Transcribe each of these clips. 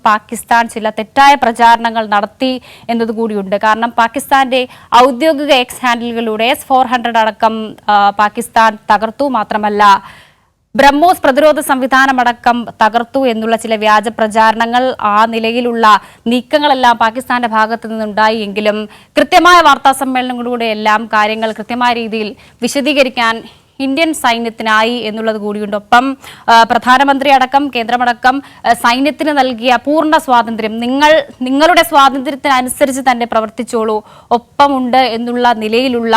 പാകിസ്ഥാൻ ചില തെറ്റായ പ്രചാരണങ്ങൾ നടത്തി എന്നതുകൂടിയുണ്ട്. കാരണം പാകിസ്ഥാന്റെ ഔദ്യോഗിക എക്സ് ഹാൻഡിലുകളിലൂടെ S-400 അടക്കം പാകിസ്ഥാൻ തകർത്തു. മാത്രമല്ല ബ്രഹ്മോസ് പ്രതിരോധ സംവിധാനമടക്കം തകർത്തു എന്നുള്ള ചില വ്യാജ പ്രചാരണങ്ങൾ, ആ നിലയിലുള്ള നീക്കങ്ങളെല്ലാം പാകിസ്ഥാന്റെ ഭാഗത്തു നിന്നുണ്ടായി. എങ്കിലും കൃത്യമായ വാർത്താ സമ്മേളനങ്ങളിലൂടെ എല്ലാം കാര്യങ്ങൾ കൃത്യമായ രീതിയിൽ വിശദീകരിക്കാൻ ഇന്ത്യൻ സൈന്യത്തിനായി എന്നുള്ളത് കൂടിയുണ്ട്. ഒപ്പം പ്രധാനമന്ത്രി അടക്കം കേന്ദ്രമടക്കം സൈന്യത്തിന് നൽകിയ പൂർണ്ണ സ്വാതന്ത്ര്യം, നിങ്ങളുടെ സ്വാതന്ത്ര്യത്തിനനുസരിച്ച് തന്നെ പ്രവർത്തിച്ചോളൂ, ഒപ്പമുണ്ട് എന്നുള്ള നിലയിലുള്ള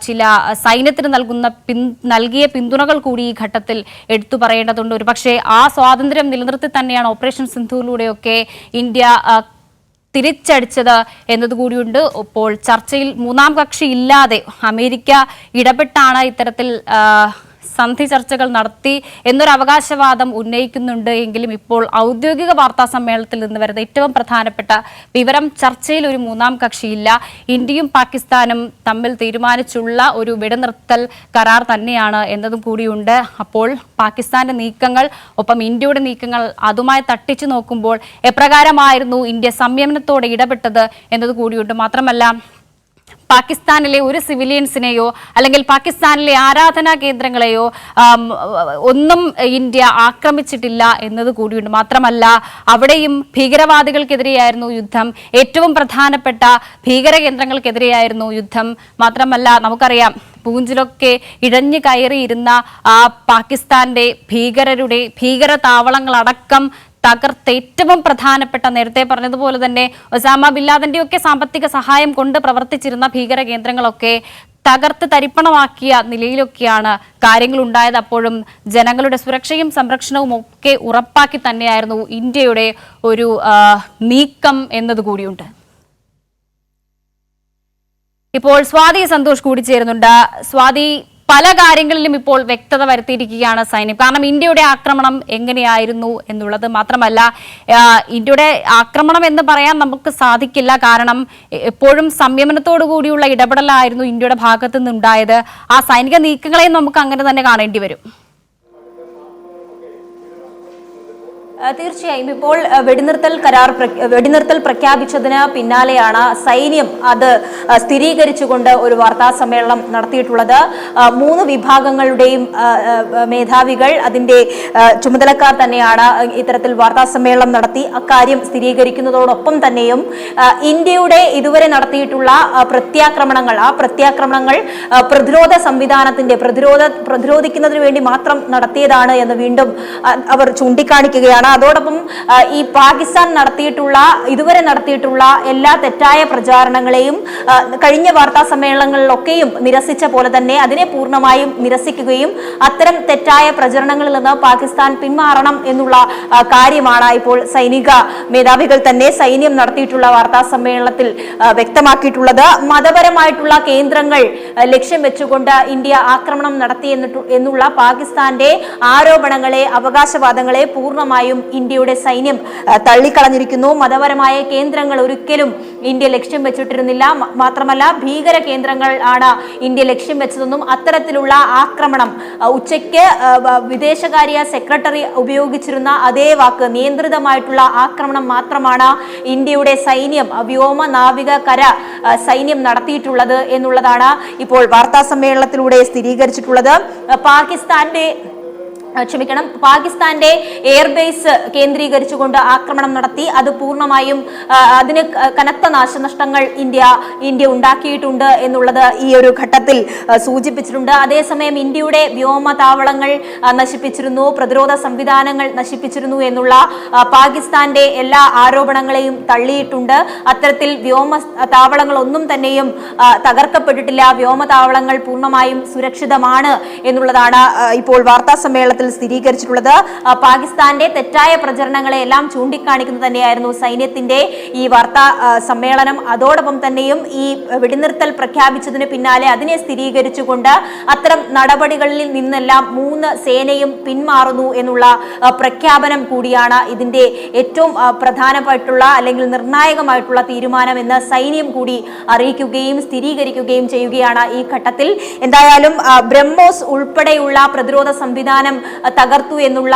ചില സൈന്യത്തിന് നൽകിയ പിന്തുണകൾ കൂടി ഈ ഘട്ടത്തിൽ എടുത്തു പറയേണ്ടതുണ്ട്. ഒരുപക്ഷെ ആ സ്വാതന്ത്ര്യം നിലനിർത്തി തന്നെയാണ് ഓപ്പറേഷൻ സിന്ധുവിലൂടെയൊക്കെ ഇന്ത്യ തിരിച്ചടിച്ചത് എന്നതുകൂടിയുണ്ട്. ഇപ്പോൾ ചർച്ചയിൽ മൂന്നാം കക്ഷി ഇല്ലാതെ അമേരിക്ക ഇടപെട്ടാണ് ഇത്തരത്തിൽ സന്ധി ചർച്ചകൾ നടത്തി എന്നൊരു അവകാശവാദം ഉന്നയിക്കുന്നുണ്ട്. എങ്കിലും ഇപ്പോൾ ഔദ്യോഗിക വാർത്താ സമ്മേളനത്തിൽ നിന്ന് വരുന്ന ഏറ്റവും പ്രധാനപ്പെട്ട വിവരം, ചർച്ചയിൽ ഒരു മൂന്നാം കക്ഷിയില്ല. ഇന്ത്യയും പാകിസ്ഥാനും തമ്മിൽ തീരുമാനിച്ചുള്ള ഒരു വെടിനിർത്തൽ കരാർ തന്നെയാണ് എന്നതും കൂടിയുണ്ട്. അപ്പോൾ പാകിസ്ഥാന്റെ നീക്കങ്ങൾ ഒപ്പം ഇന്ത്യയുടെ നീക്കങ്ങൾ അതുമായി തട്ടിച്ചു നോക്കുമ്പോൾ എപ്രകാരമായിരുന്നു ഇന്ത്യ സംയമനത്തോടെ ഇടപെട്ടത് എന്നത് കൂടിയുണ്ട്. മാത്രമല്ല പാകിസ്ഥാനിലെ ഒരു സിവിലിയൻസിനെയോ അല്ലെങ്കിൽ പാകിസ്ഥാനിലെ ആരാധനാ കേന്ദ്രങ്ങളെയോ ഒന്നും ഇന്ത്യ ആക്രമിച്ചിട്ടില്ല എന്നത് കൂടിയുണ്ട്. മാത്രമല്ല അവിടെയും ഭീകരവാദികൾക്കെതിരെയായിരുന്നു യുദ്ധം, ഏറ്റവും പ്രധാനപ്പെട്ട ഭീകര കേന്ദ്രങ്ങൾക്കെതിരെയായിരുന്നു യുദ്ധം. മാത്രമല്ല നമുക്കറിയാം പൂഞ്ചിലൊക്കെ ഇഴഞ്ഞു കയറിയിരുന്ന ആ പാകിസ്ഥാന്റെ ഭീകര താവളങ്ങളടക്കം തകർത്ത് ഏറ്റവും പ്രധാനപ്പെട്ട, നേരത്തെ പറഞ്ഞതുപോലെ തന്നെ ഒസാമ ബിൻ ലാദന്റെയൊക്കെ സാമ്പത്തിക സഹായം കൊണ്ട് പ്രവർത്തിച്ചിരുന്ന ഭീകര കേന്ദ്രങ്ങളൊക്കെ തകർത്ത് തരിപ്പണമാക്കിയ നിലയിലൊക്കെയാണ് കാര്യങ്ങൾ ഉണ്ടായത്. അപ്പോഴും ജനങ്ങളുടെ സുരക്ഷയും സംരക്ഷണവും ഒക്കെ ഉറപ്പാക്കി തന്നെയായിരുന്നു ഇന്ത്യയുടെ ഒരു നീക്കം എന്നതുകൂടിയുണ്ട്. ഇപ്പോൾ സ്വാതി സന്തോഷ് കൂടി ചേരുന്നുണ്ട്. സ്വാതി, പല കാര്യങ്ങളിലും ഇപ്പോൾ വ്യക്തത വരുത്തിയിരിക്കുകയാണ് സൈന്യം. കാരണം ഇന്ത്യയുടെ ആക്രമണം എങ്ങനെയായിരുന്നു എന്നുള്ളത് മാത്രമല്ല, ഇന്ത്യയുടെ ആക്രമണം എന്ന് പറയാൻ നമുക്ക് സാധിക്കില്ല. കാരണം എപ്പോഴും സംയമനത്തോടു കൂടിയുള്ള ഇടപെടലായിരുന്നു ഇന്ത്യയുടെ ഭാഗത്തു നിന്നുണ്ടായത്. ആ സൈനിക നീക്കങ്ങളെയും നമുക്ക് അങ്ങനെ തന്നെ കാണേണ്ടി വരും. തീർച്ചയായും ഇപ്പോൾ വെടിനിർത്തൽ പ്രഖ്യാപിച്ചതിന് പിന്നാലെയാണ് സൈന്യം അത് സ്ഥിരീകരിച്ചുകൊണ്ട് ഒരു വാർത്താ സമ്മേളനം നടത്തിയിട്ടുള്ളത്. 3 വിഭാഗങ്ങളുടെയും മേധാവികൾ, അതിന്റെ ചുമതലക്കാർ തന്നെയാണ് ഇത്തരത്തിൽ വാർത്താ സമ്മേളനം നടത്തി അക്കാര്യം സ്ഥിരീകരിക്കുന്നതോടൊപ്പം തന്നെയും ഇന്ത്യയുടെ ഇതുവരെ നടത്തിയിട്ടുള്ള ആ പ്രത്യാക്രമണങ്ങൾ പ്രതിരോധ സംവിധാനത്തിന്റെ പ്രതിരോധിക്കുന്നതിന് വേണ്ടി മാത്രം നടത്തിയതാണ് എന്ന് വീണ്ടും അവർ ചൂണ്ടിക്കാണിക്കുകയാണ്. അതോടൊപ്പം ഈ പാകിസ്ഥാൻ ഇതുവരെ നടത്തിയിട്ടുള്ള എല്ലാ തെറ്റായ പ്രചാരണങ്ങളെയും കഴിഞ്ഞ വാർത്താ സമ്മേളനങ്ങളിലൊക്കെയും നിരസിച്ച പോലെ തന്നെ അതിനെ പൂർണ്ണമായും നിരസിക്കുകയും അത്തരം തെറ്റായ പ്രചരണങ്ങളിൽ നിന്ന് പാകിസ്ഥാൻ പിന്മാറണം എന്നുള്ള കാര്യമാണ് ഇപ്പോൾ സൈനിക മേധാവികൾ തന്നെ സൈന്യം നടത്തിയിട്ടുള്ള വാർത്താ സമ്മേളനത്തിൽ വ്യക്തമാക്കിയിട്ടുള്ളത്. മതപരമായിട്ടുള്ള കേന്ദ്രങ്ങൾ ലക്ഷ്യം വെച്ചുകൊണ്ട് ഇന്ത്യ ആക്രമണം നടത്തി എന്നുള്ള പാകിസ്ഥാന്റെ ആരോപണങ്ങളെ, അവകാശവാദങ്ങളെ പൂർണ്ണമായും ഇന്ത്യയുടെ സൈന്യം തള്ളിക്കളഞ്ഞിരിക്കുന്നു. മതപരമായ കേന്ദ്രങ്ങൾ ഒരിക്കലും ഇന്ത്യ ലക്ഷ്യം വെച്ചിട്ടിരുന്നില്ല. മാത്രമല്ല ഭീകര കേന്ദ്രങ്ങൾ ആണ് ഇന്ത്യ ലക്ഷ്യം വെച്ചതെന്നും അത്തരത്തിലുള്ള ആക്രമണം ഉച്ചയ്ക്ക് വിദേശകാര്യ സെക്രട്ടറി ഉപയോഗിച്ചിരുന്ന അതേ വാക്ക്, നിയന്ത്രിതമായിട്ടുള്ള ആക്രമണം മാത്രമാണ് ഇന്ത്യയുടെ സൈന്യം, വ്യോമ നാവിക കര സൈന്യം നടത്തിയിട്ടുള്ളത് എന്നുള്ളതാണ് ഇപ്പോൾ വാർത്താ സമ്മേളനത്തിലൂടെ സ്ഥിരീകരിച്ചിട്ടുള്ളത്. പാകിസ്ഥാന്റെ എയർബേസ് കേന്ദ്രീകരിച്ചുകൊണ്ട് ആക്രമണം നടത്തി. അത് പൂർണ്ണമായും അതിന് കനത്ത നാശനഷ്ടങ്ങൾ ഇന്ത്യ ഉണ്ടാക്കിയിട്ടുണ്ട് എന്നുള്ളത് ഈ ഒരു ഘട്ടത്തിൽ സൂചിപ്പിച്ചിട്ടുണ്ട്. അതേസമയം ഇന്ത്യയുടെ വ്യോമ താവളങ്ങൾ നശിപ്പിച്ചിരുന്നു, പ്രതിരോധ സംവിധാനങ്ങൾ നശിപ്പിച്ചിരുന്നു എന്നുള്ള പാകിസ്ഥാന്റെ എല്ലാ ആരോപണങ്ങളെയും തള്ളിയിട്ടുണ്ട്. അത്തരത്തിൽ വ്യോമ താവളങ്ങളൊന്നും തന്നെയും തകർക്കപ്പെട്ടിട്ടില്ല. വ്യോമ താവളങ്ങൾ പൂർണ്ണമായും സുരക്ഷിതമാണ് എന്നുള്ളതാണ് ഇപ്പോൾ വാർത്താ സമ്മേളനത്തിൽ സ്ഥിരീകരിച്ചിട്ടുള്ളത്. പാകിസ്ഥാന്റെ തെറ്റായ പ്രചരണങ്ങളെ എല്ലാം ചൂണ്ടിക്കാണിക്കുന്നത് തന്നെയായിരുന്നു സൈന്യത്തിന്റെ ഈ വാർത്താ സമ്മേളനം. അതോടൊപ്പം തന്നെയും ഈ വെടിനിർത്തൽ പ്രഖ്യാപിച്ചതിന് പിന്നാലെ അതിനെ സ്ഥിരീകരിച്ചുകൊണ്ട് അത്തരം നടപടികളിൽ നിന്നെല്ലാം 3 സേനയും പിന്മാറുന്നു എന്നുള്ള പ്രഖ്യാപനം കൂടിയാണ് ഇതിന്റെ ഏറ്റവും പ്രധാനപ്പെട്ടുള്ള അല്ലെങ്കിൽ നിർണായകമായിട്ടുള്ള തീരുമാനം എന്ന് സൈന്യം കൂടി അറിയിക്കുകയും സ്ഥിരീകരിക്കുകയും ചെയ്യുകയാണ് ഈ ഘട്ടത്തിൽ. എന്തായാലും ബ്രഹ്മോസ് ഉൾപ്പെടെയുള്ള പ്രതിരോധ സംവിധാനം തകർത്തു എന്നുള്ള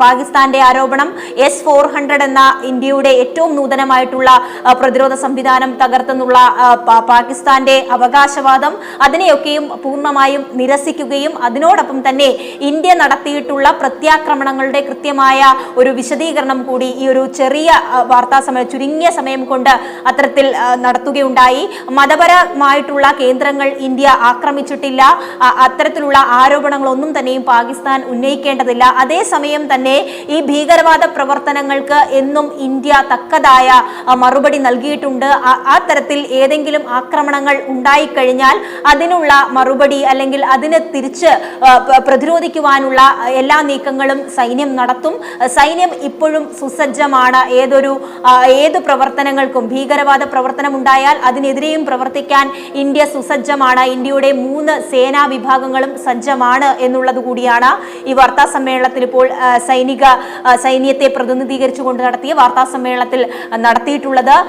പാകിസ്ഥാന്റെ ആരോപണം, S-400 എന്ന ഇന്ത്യയുടെ ഏറ്റവും നൂതനമായിട്ടുള്ള പ്രതിരോധ സംവിധാനം തകർത്തെന്നുള്ള പാകിസ്ഥാന്റെ അവകാശവാദം, അതിനെയൊക്കെയും പൂർണ്ണമായും നിരസിക്കുകയും അതിനോടൊപ്പം തന്നെ ഇന്ത്യ നടത്തിയിട്ടുള്ള പ്രത്യാക്രമണങ്ങളുടെ കൃത്യമായ ഒരു വിശദീകരണം കൂടി ഈ ഒരു ചെറിയ ചുരുങ്ങിയ സമയം കൊണ്ട് അത്തരത്തിൽ നടത്തുകയുണ്ടായി. മതപരമായിട്ടുള്ള കേന്ദ്രങ്ങൾ ഇന്ത്യ ആക്രമിച്ചിട്ടില്ല, അത്തരത്തിലുള്ള ആരോപണങ്ങളൊന്നും തന്നെയും പാകിസ്ഥാൻ ഉന്നയിക്കേണ്ടതില്ല. അതേസമയം തന്നെ ഈ ഭീകരവാദ പ്രവർത്തനങ്ങൾക്ക് എന്നും ഇന്ത്യ തക്കതായ മറുപടി നൽകിയിട്ടുണ്ട്. ആ തരത്തിൽ ഏതെങ്കിലും ആക്രമണങ്ങൾ ഉണ്ടായിക്കഴിഞ്ഞാൽ അതിനുള്ള മറുപടി അല്ലെങ്കിൽ അതിനെ തിരിച്ച് പ്രതിരോധിക്കുവാനുള്ള എല്ലാ നീക്കങ്ങളും സൈന്യം നടത്തും. സൈന്യം ഇപ്പോഴും സുസജ്ജമാണ്. ഏത് പ്രവർത്തനങ്ങൾക്കും, ഭീകരവാദ പ്രവർത്തനം ഉണ്ടായാൽ അതിനെതിരെയും പ്രവർത്തിക്കാൻ ഇന്ത്യ സുസജ്ജമാണ്. ഇന്ത്യയുടെ 3 സേനാ വിഭാഗങ്ങളും സജ്ജമാണ് എന്നുള്ളത് കൂടിയാണ് ഈ വാർത്താ സമ്മേളനത്തിൽ ഇപ്പോൾ സൈന്യത്തെ പ്രതിനിധീകരിച്ചുകൊണ്ട് നടത്തിയ വാർത്താ സമ്മേളനത്തിൽ നടത്തിയിട്ടുള്ളത്.